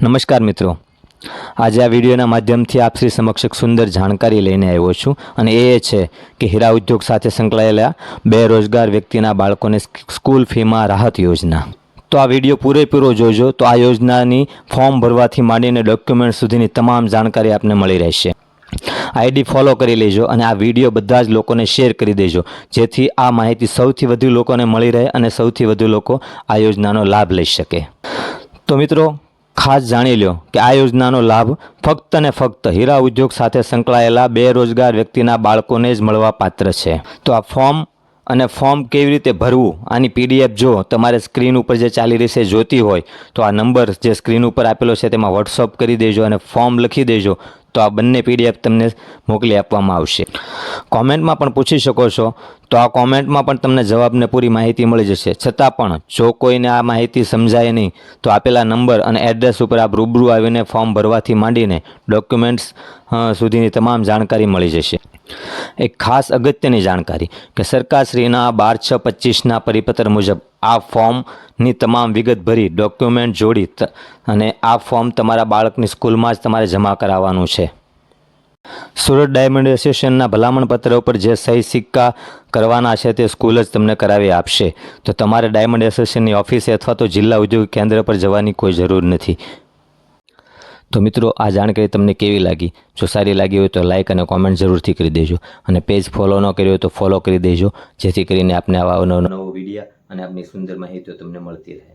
નમસ્કાર મિત્રો, આજે આ વિડીયોના માધ્યમથી આપ શ્રી સમક્ષ એક સુંદર જાણકારી લઈને આવ્યો છું અને એ છે કે હીરા ઉદ્યોગ સાથે સંકળાયેલા બેરોજગાર વ્યક્તિના બાળકોને સ્કૂલ ફીમાં રાહત યોજના। તો આ વિડીયો પૂરેપૂરો જોજો તો આ યોજનાની ફોર્મ ભરવાથી માંડીને ડોક્યુમેન્ટ સુધીની તમામ જાણકારી આપને મળી રહેશે। આઈડી ફોલો કરી લેજો અને આ વિડીયો બધા જ લોકોને શેર કરી દેજો, જેથી આ માહિતી સૌથી વધુ લોકોને મળી રહે અને સૌથી વધુ લોકો આ યોજનાનો લાભ લઈ શકે। તો મિત્રો, ખાસ જાણી લો કે આ યોજનાનો લાભ ફક્ત ને ફક્ત હીરા ઉદ્યોગ સાથે સંકળાયેલા બેરોજગાર વ્યક્તિના બાળકોને જ મળવા પાત્ર છે। તો આ ફોર્મ કેવી રીતે ભરવું, આની પીડીએફ જો તમારે સ્ક્રીન ઉપર જે ચાલી રહી છે જોતી હોય તો આ નંબર જે સ્ક્રીન ઉપર આપેલો છે તેમાં વોટ્સઅપ કરી દેજો અને ફોર્મ લખી દેજો, તો આ બંને પીડીએફ તમને મોકલી આપવામાં આવશે। કોમેન્ટમાં પણ પૂછી શકો છો, તો આ કોમેન્ટમાં પણ તમને જવાબને પૂરી માહિતી મળી જશે। છતાં પણ જો કોઈને આ માહિતી સમજાય નહીં તો આપેલા નંબર અને એડ્રેસ ઉપર આપ રૂબરૂ આવીને ફોર્મ ભરવાથી માંડીને ડોક્યુમેન્ટ્સ સુધીની તમામ જાણકારી મળી જશે। એક ખાસ અગત્યની જાણકારી કે સરકારશ્રીના 12/6/25ના પરિપત્ર મુજબ આ ફોર્મની તમામ વિગત ભરી ડોક્યુમેન્ટ જોડી અને આ ફોર્મ તમારા બાળકની સ્કૂલમાં જ તમારે જમા કરાવવાનું છે। સુરત ડાયમંડ એસોસિએશનના ભલામણ પત્ર ઉપર જે સહી સિક્કા કરવાના છે તે સ્કૂલ જ તમને કરાવી આપશે। તો તમારે ડાયમંડ એસોસિએશનની ઓફિસે અથવા તો જિલ્લા ઉદ્યોગ કેન્દ્ર પર જવાની કોઈ જરૂર નથી। તો મિત્રો, આ જાણકારી તમને કેવી લાગી? જો સારી લાગી હોય તો લાઇક અને કોમેન્ટ જરૂરથી કરી દેજો અને પેજ ફોલો ન કર્યો હોય તો ફોલો કરી દેજો, જેથી કરીને આપને આવા નવો વિડીયો અને આપની સુંદર માહિતીઓ તમને મળતી રહે।